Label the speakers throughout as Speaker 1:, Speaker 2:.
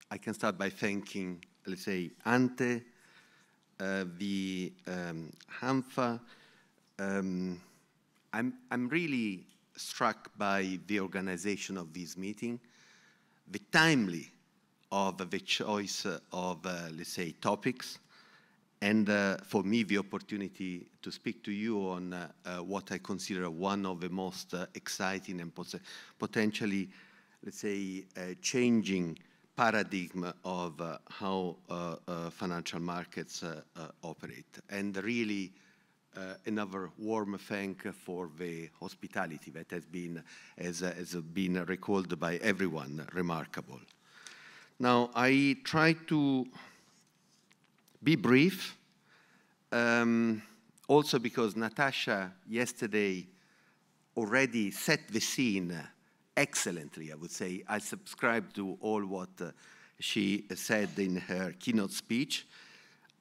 Speaker 1: I can start by thanking, let's say, Ante, the HANFA. I'm really struck by the organization of this meeting, the timely of the choice of, let's say, topics, and for me, the opportunity to speak to you on what I consider one of the most exciting and potentially, let's say, changing paradigm of how financial markets operate. And really, another warm thank for the hospitality that has been recalled by everyone, remarkable. Now, I try to be brief, also because Natasha yesterday already set the scene excellently, I would say. I subscribe to all what she said in her keynote speech.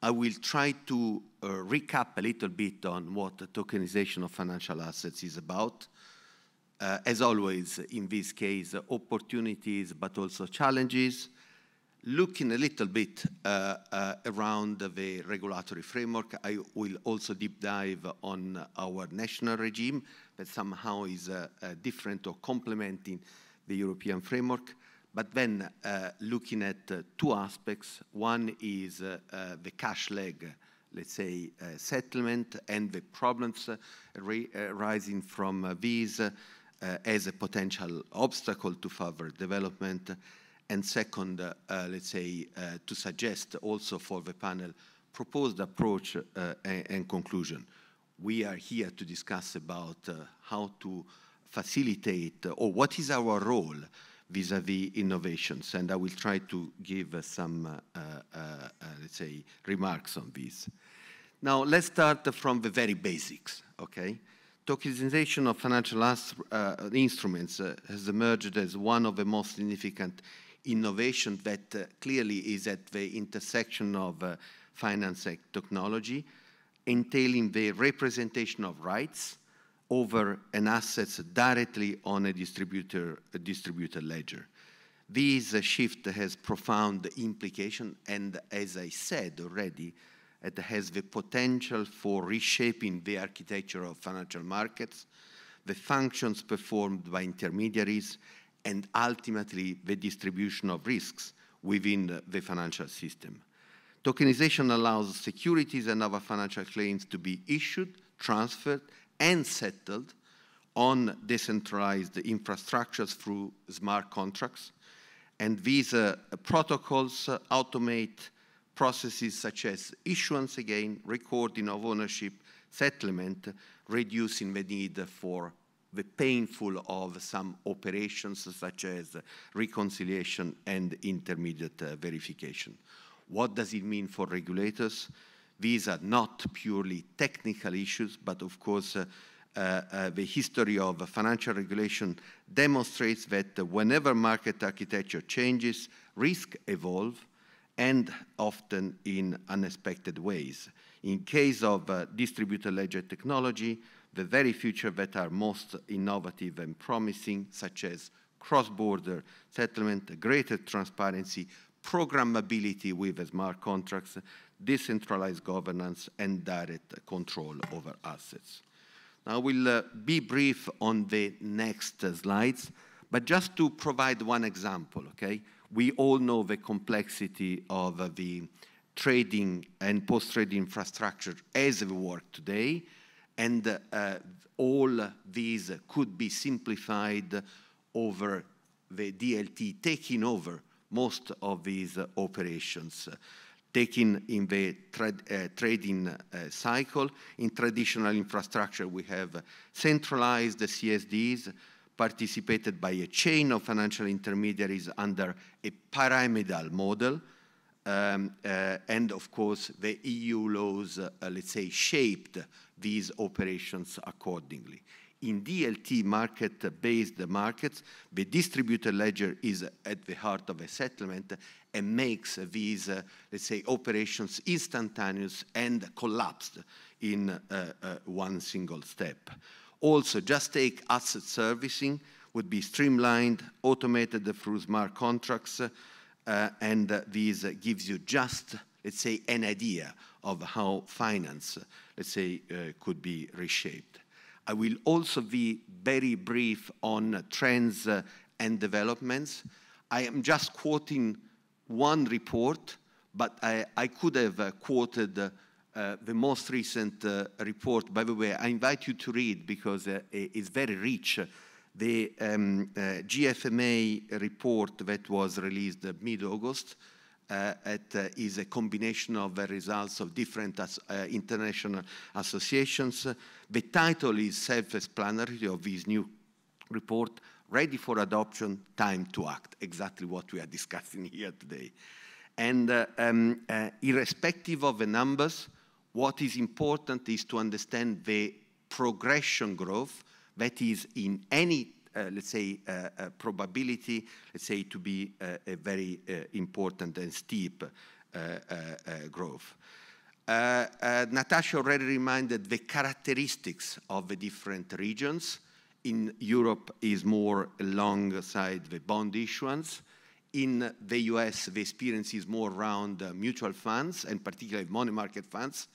Speaker 1: I will try to recap a little bit on what the tokenization of financial assets is about. As always, in this case, opportunities, but also challenges. Looking a little bit around the regulatory framework, I will also deep dive on our national regime that somehow is different or complementing the European framework. But then looking at two aspects. One is the cash leg, let's say, settlement and the problems arising from these as a potential obstacle to further development. And second, let's say, to suggest also for the panel proposed approach and conclusion. We are here to discuss about how to facilitate or what is our role vis-à-vis innovations. And I will try to give some, let's say, remarks on this. Now, let's start from the very basics, okay? Tokenization of financial instruments has emerged as one of the most significant innovation that clearly is at the intersection of finance and technology, entailing the representation of rights over an assets directly on a distributed ledger. This shift has profound implication, and as I said already, it has the potential for reshaping the architecture of financial markets, the functions performed by intermediaries, and ultimately the distribution of risks within the financial system. Tokenization allows securities and other financial claims to be issued, transferred, and settled on decentralized infrastructures through smart contracts. And these protocols automate processes such as issuance again, recording of ownership, settlement, reducing the need for the painful of some operations such as reconciliation and intermediate verification. What does it mean for regulators? These are not purely technical issues, but of course the history of financial regulation demonstrates that whenever market architecture changes, risks evolve, and often in unexpected ways. In case of distributed ledger technology, the very features that are most innovative and promising, such as cross-border settlement, greater transparency, programmability with smart contracts, decentralized governance, and direct control over assets. Now, we'll be brief on the next slides, but just to provide one example, okay? We all know the complexity of the trading and post-trade infrastructure as we work today, and all these could be simplified over the DLT taking over most of these operations, taking in the trading cycle. In traditional infrastructure, we have centralized CSDs participated by a chain of financial intermediaries under a pyramidal model. And of course, the EU laws, let's say, shaped these operations accordingly. In DLT market-based markets, the distributed ledger is at the heart of a settlement and makes these, let's say, operations instantaneous and collapsed in one single step. Also, just take asset servicing would be streamlined, automated through smart contracts, and this gives you just, let's say, an idea of how finance, let's say, could be reshaped. I will also be very brief on trends and developments. I am just quoting one report, but I could have quoted the most recent report. By the way, I invite you to read because it's very rich. The GFMA report that was released mid-August is a combination of the results of different international associations. The title is self-explanatory of this new report, Ready for Adoption, Time to Act, exactly what we are discussing here today. And irrespective of the numbers, what is important is to understand the progression growth that is in any, let's say, probability, let's say, to be a very important and steep growth. Natasha already reminded the characteristics of the different regions. In Europe is more alongside the bond issuance. In the US, the experience is more around mutual funds, and particularly money market funds.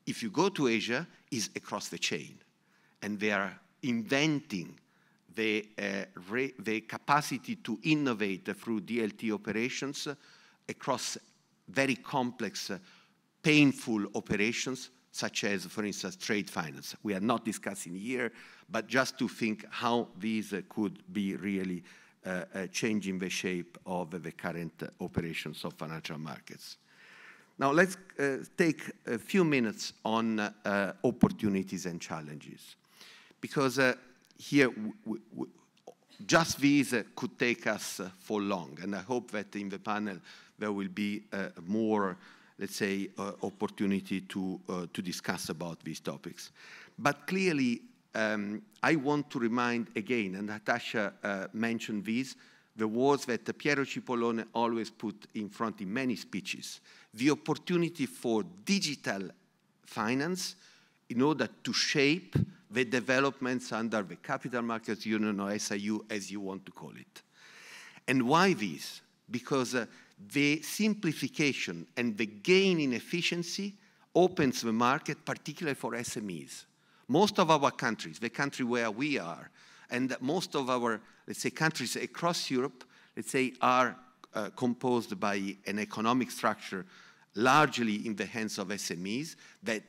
Speaker 1: If you go to Asia, it's across the chain. And they are inventing the capacity to innovate through DLT operations across very complex, painful operations, such as, for instance, trade finance. We are not discussing here, but just to think how these could be really changing the shape of the current operations of financial markets. Now let's take a few minutes on opportunities and challenges, because here just these could take us for long, and I hope that in the panel there will be more, let's say, opportunity to discuss about these topics. But clearly, I want to remind again, and Natasha mentioned these, the words that Piero Cipollone always put in front in many speeches, the opportunity for digital finance in order to shape the developments under the Capital Markets Union, or SIU, as you want to call it. And why this? Because the simplification and the gain in efficiency opens the market, particularly for SMEs. Most of our countries, the country where we are, and most of our, let's say, countries across Europe, let's say, are composed by an economic structure largely in the hands of SMEs that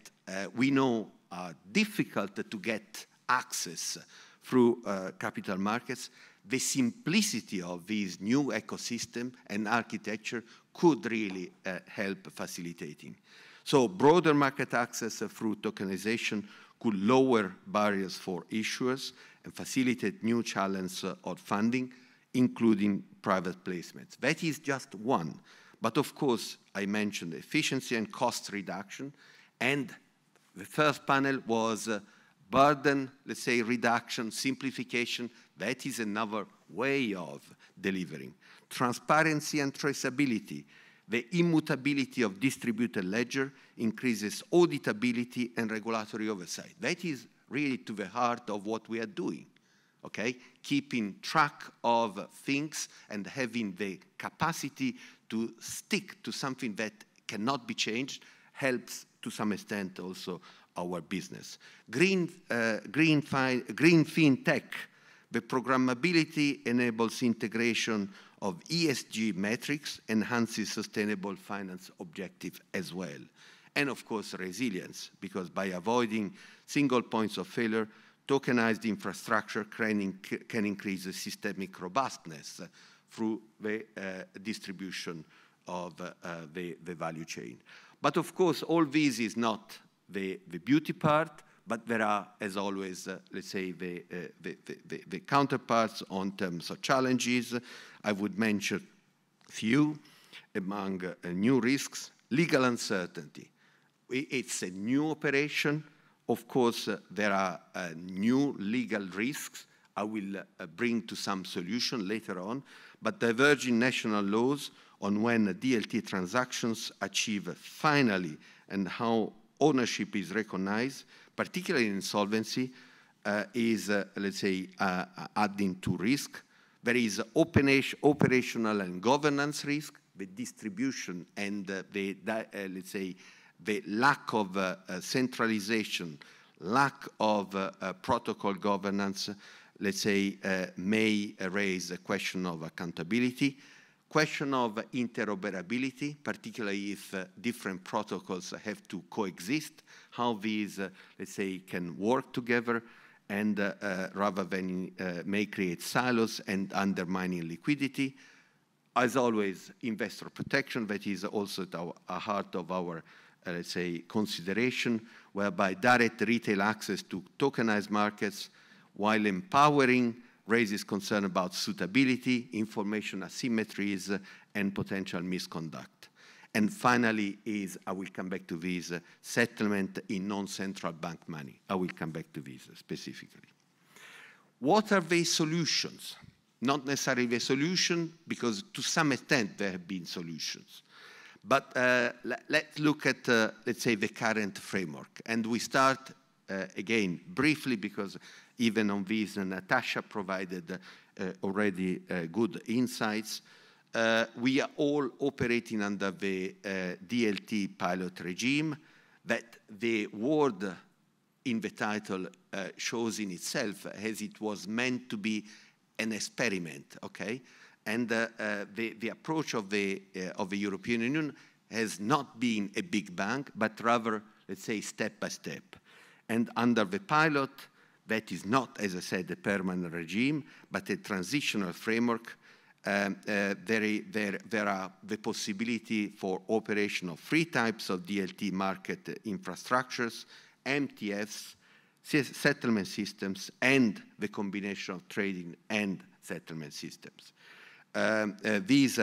Speaker 1: we know are difficult to get access through capital markets. The simplicity of this new ecosystem and architecture could really help facilitating. So broader market access through tokenization could lower barriers for issuers and facilitate new channels of funding, including private placements. That is just one. But of course, I mentioned efficiency and cost reduction, and the first panel was burden, let's say, reduction, simplification. That is another way of delivering. Transparency and traceability. The immutability of distributed ledger increases auditability and regulatory oversight. That is really to the heart of what we are doing, okay? Keeping track of things and having the capacity to stick to something that cannot be changed helps to some extent also our business. Green fintech. The programmability enables integration of ESG metrics, enhances sustainable finance objectives as well. And of course, resilience, because by avoiding single points of failure, tokenized infrastructure can increase the systemic robustness through the distribution of the value chain. But of course, all this is not the beauty part, but there are, as always, let's say, the counterparts on terms of challenges. I would mention a few among new risks. Legal uncertainty. It's a new operation. Of course, there are new legal risks. I will bring to some solution later on, but diverging national laws on when DLT transactions achieve finally and how ownership is recognized, particularly in insolvency, is, let's say, adding to risk. There is operational and governance risk, the distribution and let's say, the lack of centralization, lack of protocol governance, let's say, may raise a question of accountability, question of interoperability, particularly if different protocols have to coexist, how these, let's say, can work together, and rather than may create silos and undermining liquidity. As always, investor protection, that is also at the heart of our, let's say, consideration, whereby direct retail access to tokenized markets, while empowering, raises concern about suitability, information asymmetries, and potential misconduct. And finally is, I will come back to this, settlement in non-central bank money. I will come back to this specifically. What are the solutions? Not necessarily the solution, because to some extent there have been solutions. But let's look at, let's say, the current framework. And we start, again, briefly, because even on this, Natasha provided already good insights. We are all operating under the DLT pilot regime that the word in the title shows in itself, as it was meant to be an experiment, okay? And the approach of the European Union has not been a big bang, but rather, let's say, step by step. And under the pilot, that is not, as I said, a permanent regime, but a transitional framework. There are the possibility for operation of 3 types of DLT market infrastructures, MTFs, settlement systems, and the combination of trading and settlement systems. These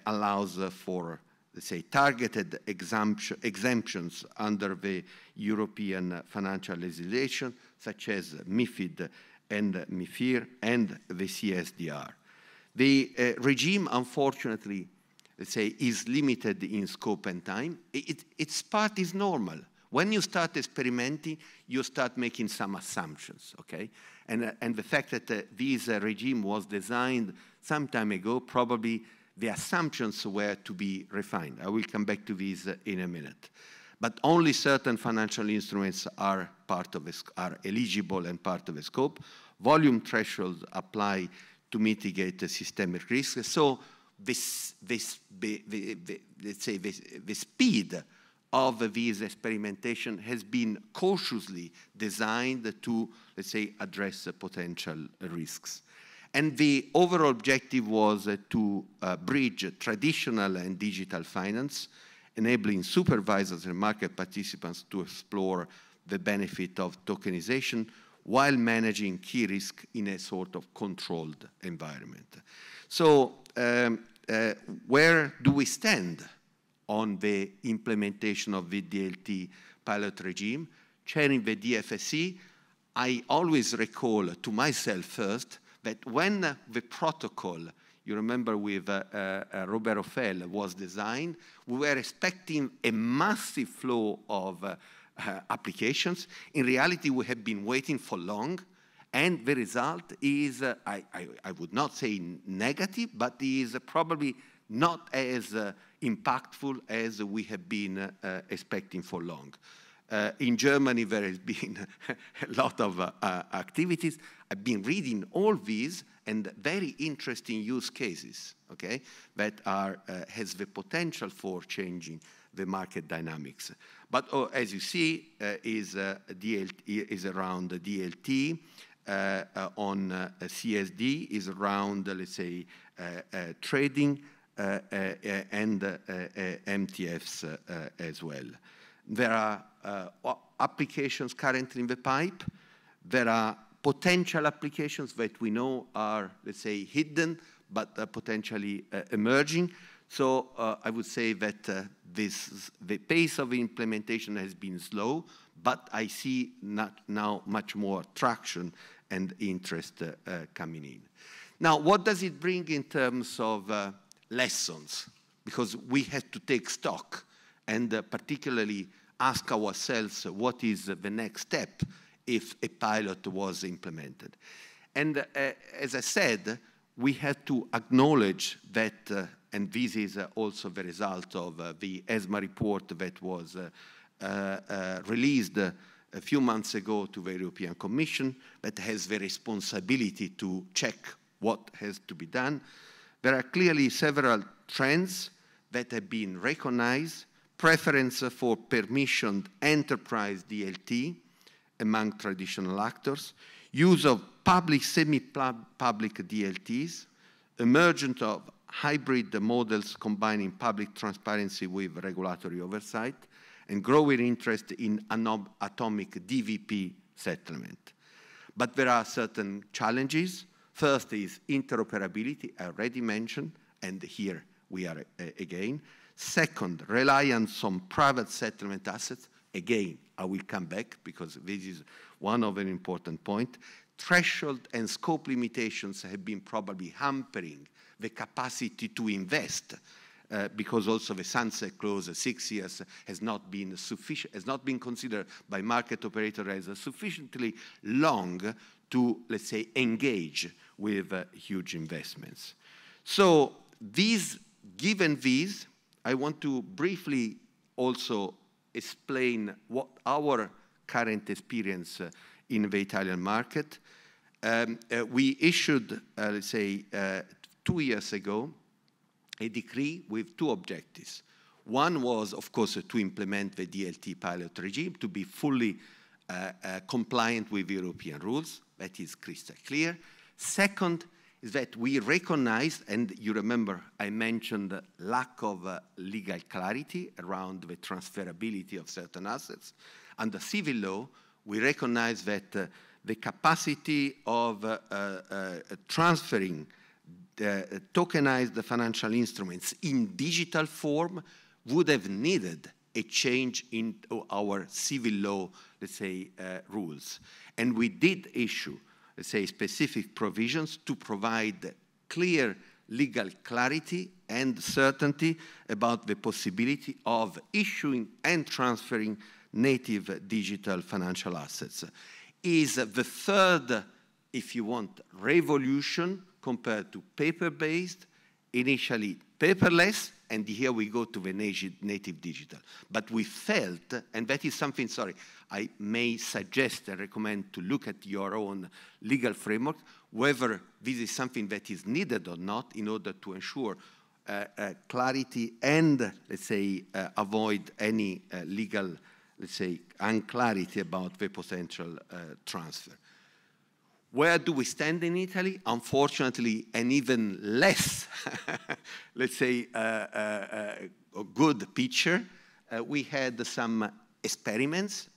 Speaker 1: allows for, let's say, targeted exemptions under the European financial legislation, such as MiFID and MiFIR and the CSDR. The regime, unfortunately, let's say, is limited in scope and time. Its part is normal. When you start experimenting, you start making some assumptions, okay? And the fact that this regime was designed some time ago, probably the assumptions were to be refined. I will come back to this in a minute. But only certain financial instruments are are eligible and part of the scope. Volume thresholds apply to mitigate the systemic risk. So let's say the speed of this experimentation has been cautiously designed to, let's say, address potential risks. And the overall objective was to bridge traditional and digital finance, enabling supervisors and market participants to explore the benefit of tokenization while managing key risk in a sort of controlled environment. So where do we stand on the implementation of the DLT pilot regime? Chairing the DFSC, I always recall to myself first that when the protocol, you remember with Robert Offel, was designed, we were expecting a massive flow of applications. In reality, we have been waiting for long, and the result is, I would not say negative, but is probably not as impactful as we have been expecting for long. In Germany, there has been a lot of activities. I've been reading all these and very interesting use cases, okay, that has the potential for changing the market dynamics. But as you see, is around the DLT, on CSD is around, let's say, trading and MTFs as well. There are applications currently in the pipe. There are potential applications that we know are, let's say, hidden, but potentially emerging. So I would say that the pace of implementation has been slow, but I see now much more traction and interest coming in. Now, what does it bring in terms of lessons? Because we have to take stock and particularly ask ourselves what is the next step if a pilot was implemented. And as I said, we have to acknowledge that and this is also the result of the ESMA report that was released a few months ago to the European Commission, that has the responsibility to check what has to be done. There are clearly several trends that have been recognized: preference for permissioned enterprise DLT among traditional actors, use of public, semi-public DLTs, emergence of hybrid models combining public transparency with regulatory oversight, and growing interest in atomic DVP settlement. But there are certain challenges. First is interoperability, I already mentioned, and here we are again. Second, reliance on private settlement assets. Again, I will come back because this is one of an important point. Threshold and scope limitations have been probably hampering the capacity to invest because also the sunset clause, 6 years, has not been sufficient, has not been considered by market operators as sufficiently long to, let's say, engage with huge investments. So given these, I want to briefly also explain what our current experience in the Italian market. We issued, let's say, 2 years ago, a decree with two objectives. One was, of course, to implement the DLT pilot regime, to be fully compliant with European rules. That is crystal clear. Second is that we recognize, and you remember I mentioned the lack of legal clarity around the transferability of certain assets. Under civil law, we recognize that the capacity of transferring tokenized financial instruments in digital form would have needed a change in our civil law, let's say, rules. And we did issue, let's say, specific provisions to provide clear legal clarity and certainty about the possibility of issuing and transferring native digital financial assets. Is the third, if you want, revolution compared to paper-based, initially paperless, and here we go to the native digital. But we felt, and that is something, sorry, I may suggest and recommend to look at your own legal framework, whether this is something that is needed or not in order to ensure clarity and, let's say, avoid any legal, let's say, unclarity about the potential transfer. Where do we stand in Italy? Unfortunately, an even less, let's say, a good picture. We had some experiments,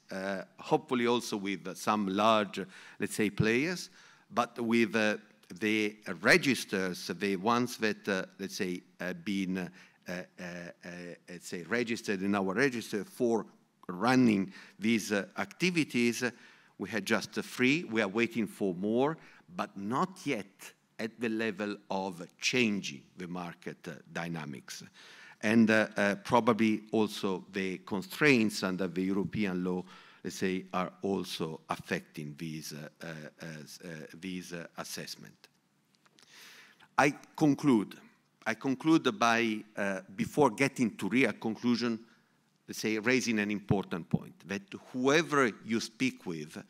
Speaker 1: hopefully also with some large, let's say, players, but with the registers, the ones that, let's say, have been, let's say, registered in our register for running these activities. We had just 3. We are waiting for more, but not yet at the level of changing the market dynamics. And probably also the constraints under the European law, let's say, are also affecting these assessment. I conclude by, before getting to real conclusion, let's say, raising an important point, that whoever you speak with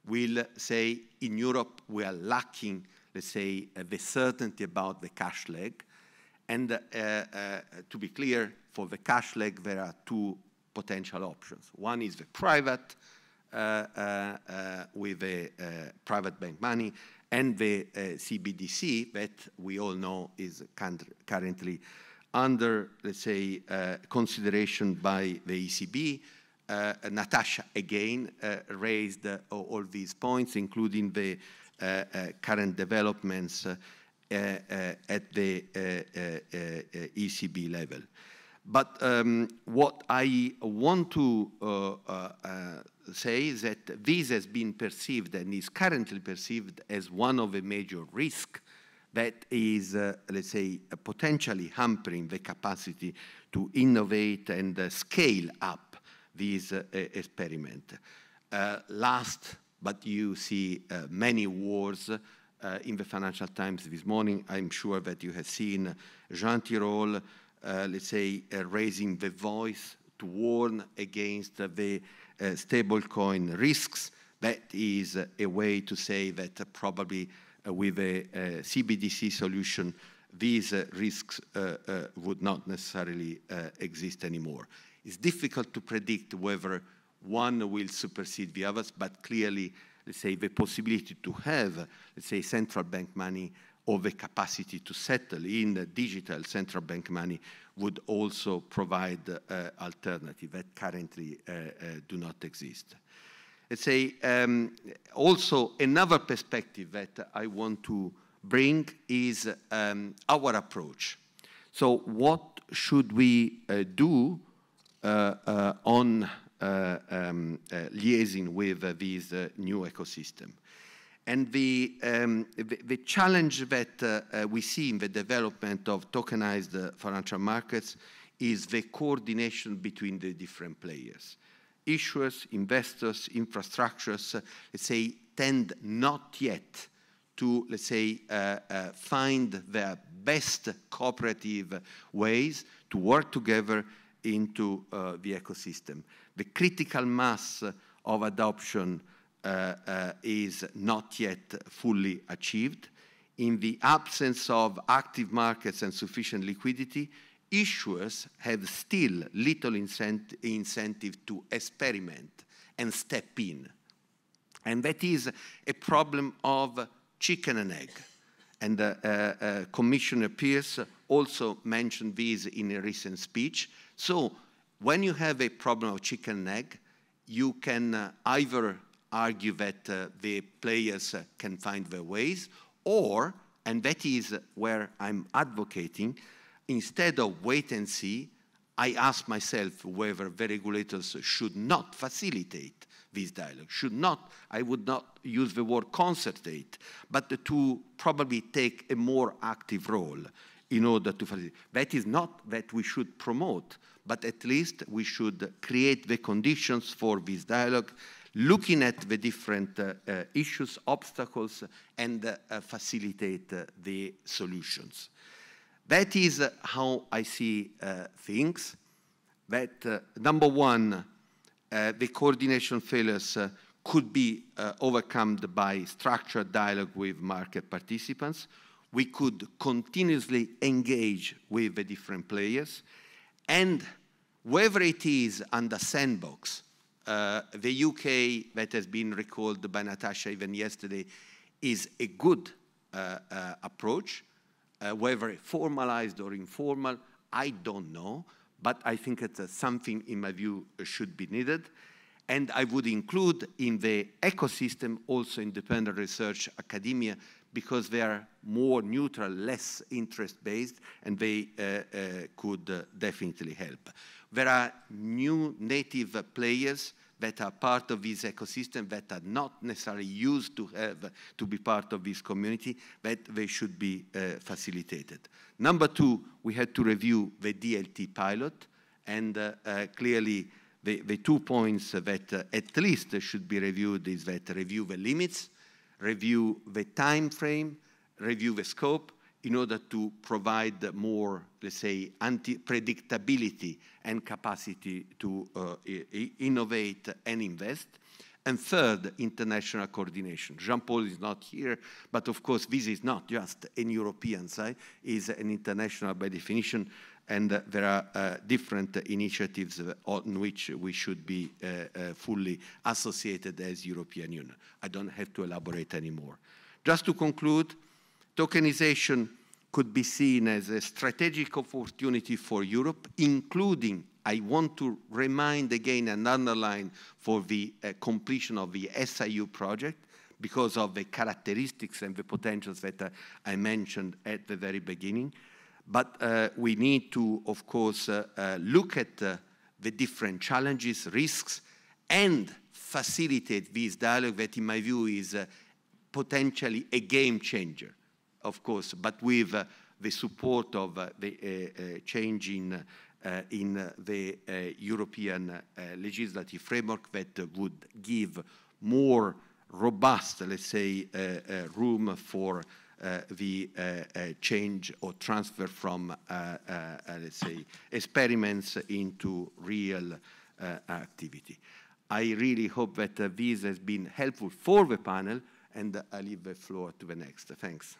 Speaker 1: will say, in Europe, we are lacking, let's say, the certainty about the cash leg. And to be clear, for the cash leg, there are 2 potential options. One is the private, with the private bank money, and the CBDC that we all know is currently under, let's say, consideration by the ECB. Natasha again raised all these points, including the current developments at the ECB level. But what I want to say is that this has been perceived and is currently perceived as one of the major risks that is, let's say, potentially hampering the capacity to innovate and scale up this experiment. Last, but you see many wars in the Financial Times this morning. I'm sure that you have seen Jean Tirole, let's say, raising the voice to warn against the stablecoin risks. That is a way to say that probably with a CBDC solution, these risks would not necessarily exist anymore. It's difficult to predict whether one will supersede the others, but clearly, let's say, the possibility to have, let's say, central bank money or the capacity to settle in digital central bank money would also provide alternatives that currently do not exist. Let's say, also another perspective that I want to bring is our approach. So what should we do on liaising with this new ecosystem? And the challenge that we see in the development of tokenized financial markets is the coordination between the different players. Issuers, investors, infrastructures, let's say, tend not yet to, let's say, find their best cooperative ways to work together into the ecosystem. The critical mass of adoption is not yet fully achieved. In the absence of active markets and sufficient liquidity, issuers have still little incentive to experiment and step in. And that is a problem of chicken and egg. And Commissioner Pearce also mentioned this in a recent speech. So when you have a problem of chicken and egg, you can either argue that the players can find their ways, or, and that is where I'm advocating, instead of wait and see, I ask myself whether the regulators should not facilitate this dialogue, should not, I would not use the word concertate, but to probably take a more active role in order to facilitate. That is not that we should promote, but at least we should create the conditions for this dialogue, looking at the different issues, obstacles, and facilitate the solutions. That is how I see things. That number one, the coordination failures could be overcome by structured dialogue with market participants. We could continuously engage with the different players, and whether it is under sandbox, the UK, that has been recalled by Natasha even yesterday, is a good approach. Whether formalized or informal, I don't know, but I think it's something, in my view, should be needed. And I would include in the ecosystem also independent research academia, because they are more neutral, less interest-based, and they could definitely help. There are new native players that are part of this ecosystem that are not necessarily used to have to be part of this community, that they should be facilitated. Number two, we had to review the DLT pilot, and clearly the 2 points that at least should be reviewed is that review the limits, review the time frame, review the scope, in order to provide more, let's say, predictability and capacity to innovate and invest. And third, international coordination. Jean-Paul is not here, but of course this is not just an European side, it's an international by definition, and there are different initiatives on which we should be fully associated as European Union. I don't have to elaborate anymore. Just to conclude, tokenization could be seen as a strategic opportunity for Europe, including, I want to remind again and underline, for the completion of the SIU project, because of the characteristics and the potentials that I mentioned at the very beginning. But we need to, of course, look at the different challenges, risks, and facilitate this dialogue that, in my view, is potentially a game changer, of course, but with the support of the change in the European legislative framework that would give more robust, let's say, room for the change or transfer from, let's say, experiments into real activity. I really hope that this has been helpful for the panel, and I leave the floor to the next. Thanks.